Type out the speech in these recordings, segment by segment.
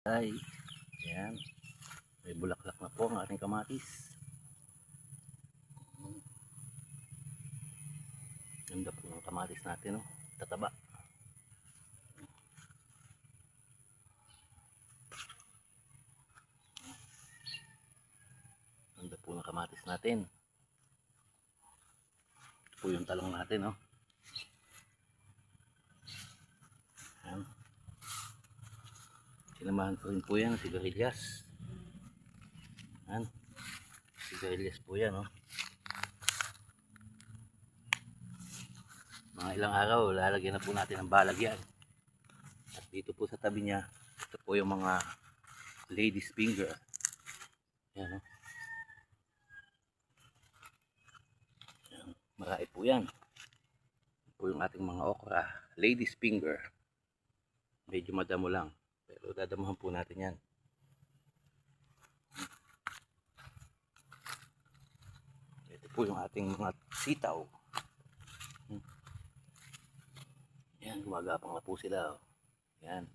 Ay, ayan. May bulaklak na po ang ating kamatis. Ganda po ng kamatis natin, no? Tataba. Ganda po ng kamatis natin. Ito po yung talong natin, no? Ayan. Sinamahan ko rin po yan, sigarilyas. Ayan. Sigarilyas po yan, no? Mga ilang araw, lalagyan na po natin ng balag yan. At dito po sa tabi niya, ito po yung mga lady's finger. Ayan, no? Ayan. Marami po yan. Ito po yung ating mga okra, lady's finger. Medyo madamo lang, pero dadamahan po natin yan. Ito po yung ating mga sitaw. Yan, gumagapang na po sila. Oh. Yan.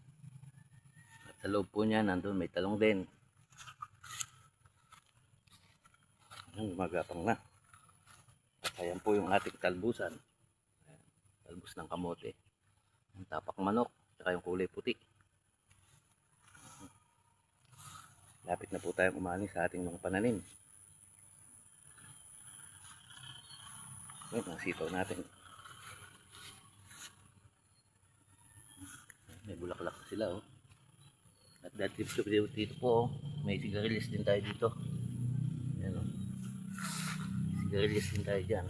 At sa loob po niya, nandun may talong din. Yan, gumagapang na. At ayan po yung ating talbusan. Ayan, talbus ng kamote. Yung tapak manok, saka yung kulay puti. Lapit na po tayong umani sa ating mga pananim. Ayan, ang sitaw natin. May bulaklak na sila, oh. At dito po, oh, may sigarilyas din tayo dito. Ayan, oh. Sigarilyas din tayo dyan.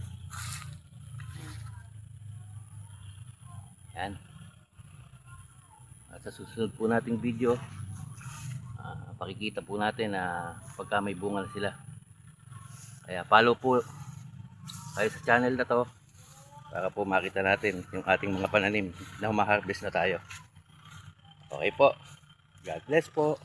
Ayan. At sa susunod po nating video, pakikita po natin na pagka may bunga na sila. Kaya follow po kayo sa channel na to para po makita natin yung ating mga pananim na humaharvest na tayo. Okay po. God bless po.